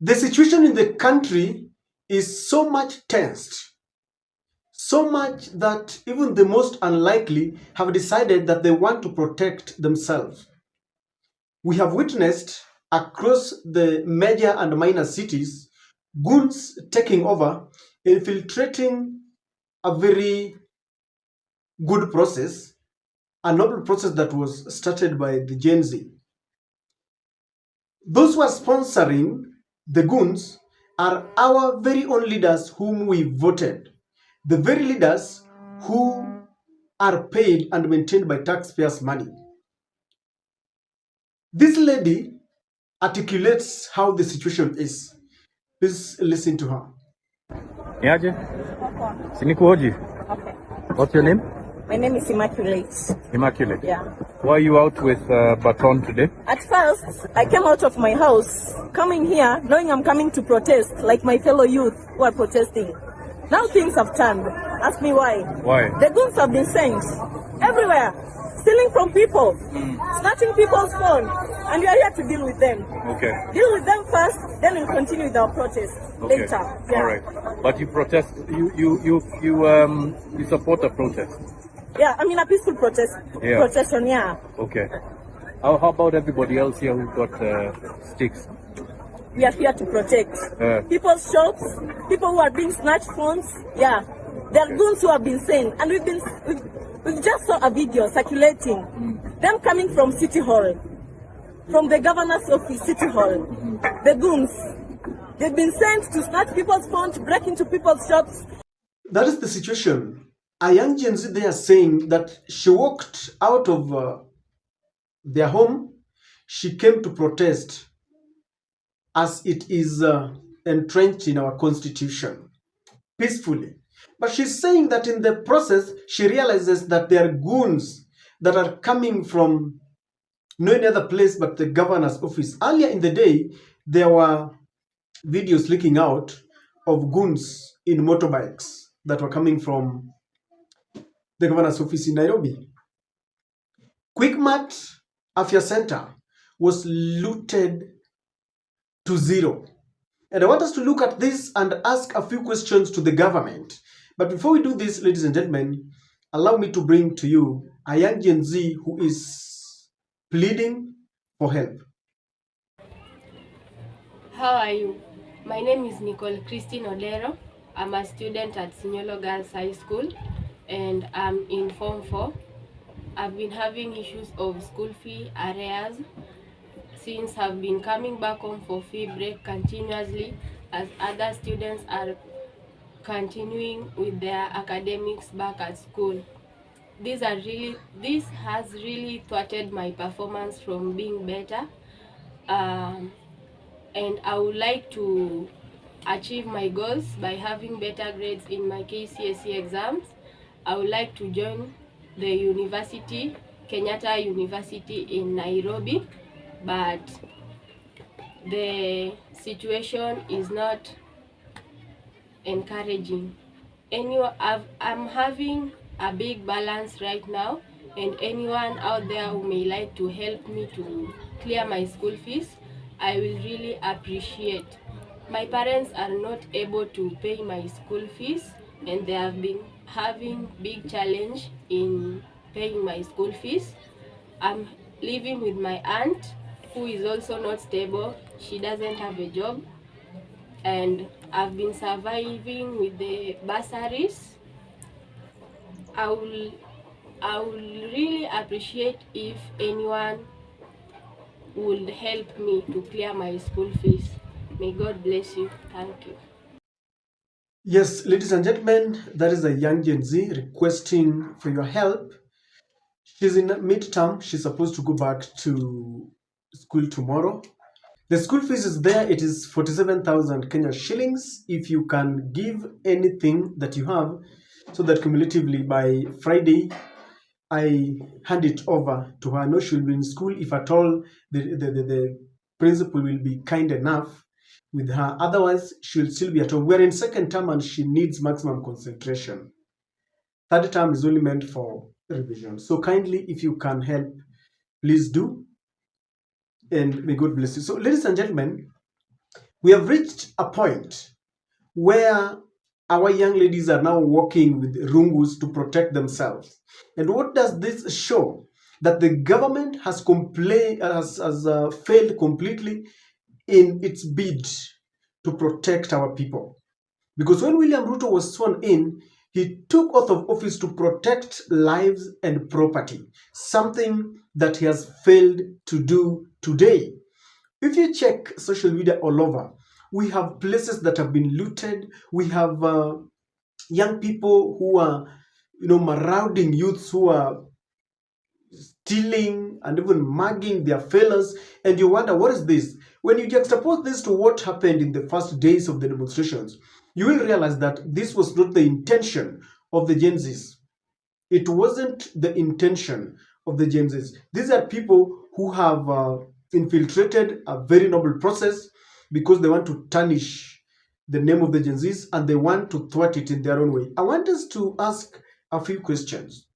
The situation in the country is so much tensed, so much that even the most unlikely have decided that they want to protect themselves. We have witnessed across the major and minor cities goons taking over, infiltrating a very good process, a noble process that was started by the Gen Z. Those who are sponsoring the goons are our very own leaders whom we voted, the very leaders who are paid and maintained by taxpayers' money. This lady articulates how the situation is. Please listen to her. Niaje? Sinikuhoji. Okay. What's your name? My name is Immaculate. Immaculate. Yeah. Why are you out with baton today? At first, I came out of my house, coming here, knowing I'm coming to protest, like my fellow youth who are protesting. Now things have turned. Ask me why. Why? The goons have been sent everywhere, stealing from people, snatching people's phone, and we are here to deal with them. Okay. Deal with them first, then we'll continue with our protest Okay. later. Yeah. All right. But you protest. You support a protest. Yeah, I mean a peaceful protest. Yeah. Protestation. Yeah. Okay. How about everybody else here who got sticks? We are here to protect people's shops, people who are being snatched phones. Yeah, there are goons who have been sent, and we've just saw a video circulating. Them coming from City Hall, from the governor's office, City Hall. The goons, they've been sent to snatch people's phones, to break into people's shops. That is the situation. A young Gen Z there saying that she walked out of their home, she came to protest as it is entrenched in our constitution, peacefully. But she's saying that in the process, she realizes that there are goons that are coming from no any other place but the governor's office. Earlier in the day, there were videos leaking out of goons in motorbikes that were coming from the governor's office in Nairobi. Quickmart Afya Center was looted to zero. And I want us to look at this and ask a few questions to the government. But before we do this, ladies and gentlemen, allow me to bring to you a young Gen Z who is pleading for help. How are you? My name is Nicole Christine Odero. I'm a student at Sinyolo Girls High School and I'm in Form 4. I've been having issues of school fee arrears since I've been coming back home for fee break continuously as other students are continuing with their academics back at school. This has really thwarted my performance from being better, and I would like to achieve my goals by having better grades in my KCSE exams. I would like to join the university, Kenyatta University in Nairobi, but the situation is not encouraging. Anyway, I'm having a big balance right now, and anyone out there who may like to help me to clear my school fees, I will really appreciate. My parents are not able to pay my school fees and they have been having big challenge in paying my school fees. I'm living with my aunt who is also not stable. She doesn't have a job, and I've been surviving with the bursaries. I will really appreciate if anyone would help me to clear my school fees. May God bless you. Thank you. Yes, ladies and gentlemen, that is a young Gen Z requesting for your help. She's in midterm. She's supposed to go back to school tomorrow. The school fees is there. It is 47,000 Kenya shillings. If you can give anything that you have, so that cumulatively by Friday, I hand it over to her. No, she'll be in school if at all the principal will be kind enough with her. Otherwise, she'll still be at home. We're in second term and she needs maximum concentration. Third term is only meant for revision. So kindly, if you can help, please do. And may God bless you. So, ladies and gentlemen, We have reached a point where our young ladies are now walking with rungus to protect themselves. And what does this show? That the government has failed completely in its bid to protect our people. Because when William Ruto was sworn in, he took oath of office to protect lives and property, something that he has failed to do today. If you check social media all over, we have places that have been looted. We have young people who are, marauding youths who are stealing and even mugging their fellows. And you wonder, what is this? When you juxtapose this to what happened in the first days of the demonstrations, you will realize that this was not the intention of the Gen Zs. It wasn't the intention of the Gen Zs. These are people who have infiltrated a very noble process because they want to tarnish the name of the Gen Zs and they want to thwart it in their own way. I want us to ask a few questions.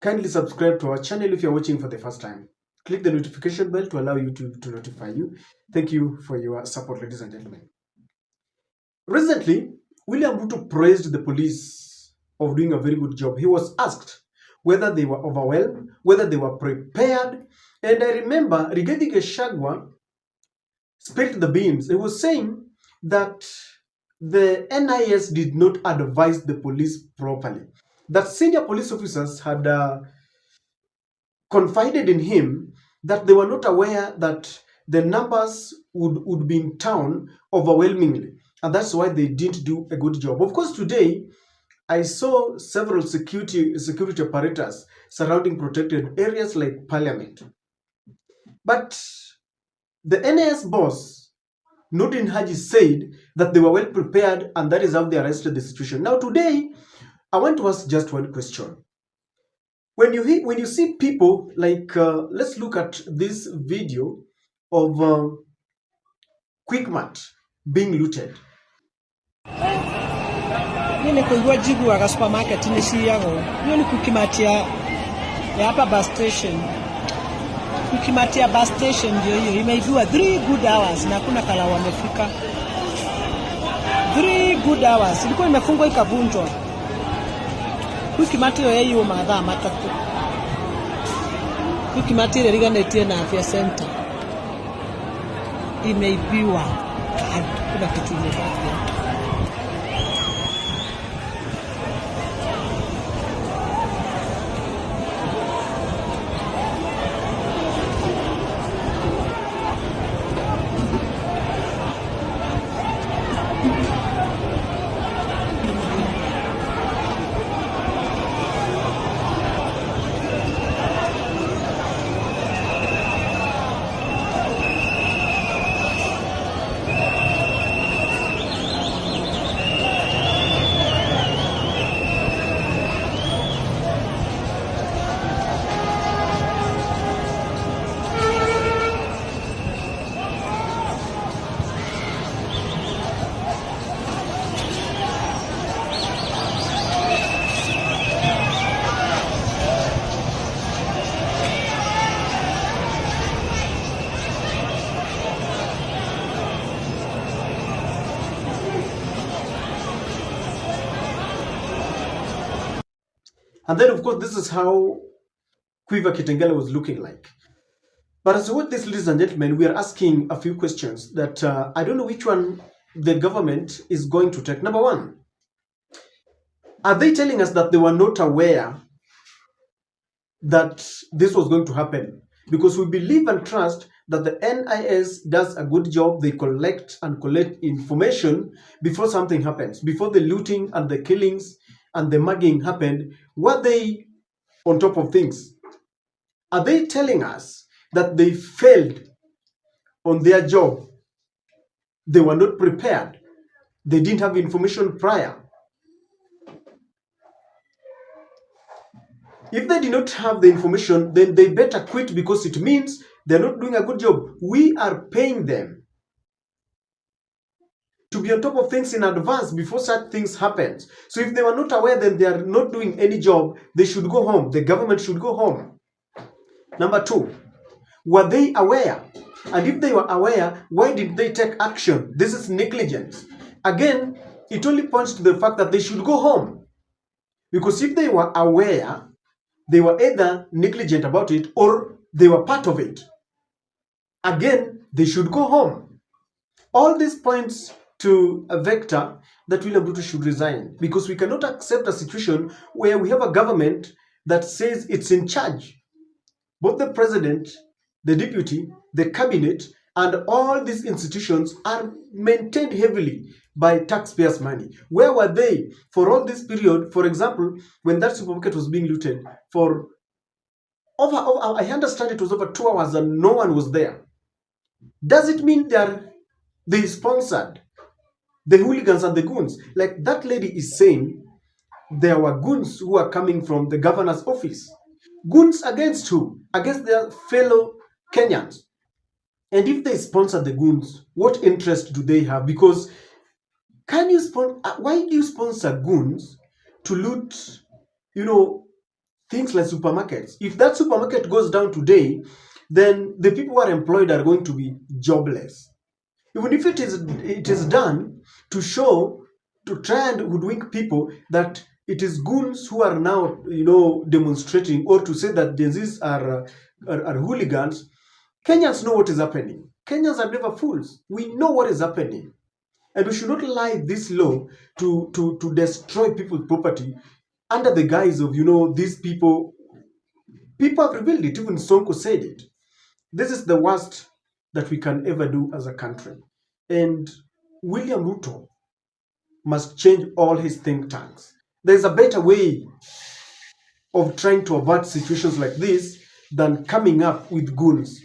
Kindly subscribe to our channel if you're watching for the first time. Click the notification bell to allow YouTube to notify you. Thank you for your support, ladies and gentlemen. Recently, William Ruto praised the police of doing a very good job. He was asked whether they were overwhelmed, whether they were prepared. And I remember Rigathi Gachagua spilled the beans. He was saying that the NIS did not advise the police properly. That senior police officers had confided in him that they were not aware that the numbers would be in town overwhelmingly. And that's why they didn't do a good job. Of course, today, I saw several security apparatus surrounding protected areas like Parliament. But the NIS boss, Nordin Haji, said that they were well prepared and that is how they arrested the situation. Now today, I want to ask just one question. When you see people like, let's look at this video of Quickmart being looted. Nini kuigua jiguaga supermarket ni ciago hiyo ni kukimatia ya hapa bus station. Kukimatia bus station ndio hiyo imeibiwa 3 good hours na hakuna kala wamefika. 3 good hours ilikuwa imefungwa ikavunjwa. Kukimatia hiyo mathaa matatu. Kukimatia iliganĩtie na afya center imeibiwa, hakuna kitu imebaki. And then, of course, this is how Quiver Kitengela was looking like. But as with this, ladies and gentlemen, we are asking a few questions that I don't know which one the government is going to take. Number one, are they telling us that they were not aware that this was going to happen? Because we believe and trust that the NIS does a good job. They collect information before something happens, before the looting and the killings and the mugging happened. Were they on top of things? Are they telling us that they failed on their job? They were not prepared. They didn't have information prior. If they did not have the information, then they better quit, because it means they're not doing a good job. We are paying them to be on top of things in advance before such things happen. So if they were not aware, then they are not doing any job. They should go home. The government should go home. Number two, were they aware And if they were aware, why did they take action? This is negligence. Again, it only points to the fact that they should go home. Because if they were aware, they were either negligent about it or they were part of it. Again, they should go home. All this points to a vector that William Ruto should resign, because we cannot accept a situation where we have a government that says it's in charge. Both the president, the deputy, the cabinet, and all these institutions are maintained heavily by taxpayers' money. Where were they for all this period? For example, when that supermarket was being looted for over I understand it was over 2 hours and no one was there. Does it mean they sponsored the hooligans and the goons? Like that lady is saying, there were goons who are coming from the governor's office. Goons against who? Against their fellow Kenyans. And if they sponsor the goons, what interest do they have? Because why do you sponsor goons to loot, things like supermarkets? If that supermarket goes down today, then the people who are employed are going to be jobless. Even if it is done to try and hoodwink people that it is goons who are now demonstrating, or to say that Gen Zs are hooligans. Kenyans know what is happening. Kenyans are never fools. We know what is happening. And we should not lie this low to destroy people's property under the guise of, these people. People have revealed it. Even Sonko said it. This is the worst that we can ever do as a country. And William Ruto must change all his think tanks. There's a better way of trying to avert situations like this than coming up with goons.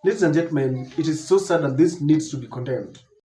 Ladies and gentlemen, it is so sad, and this needs to be condemned.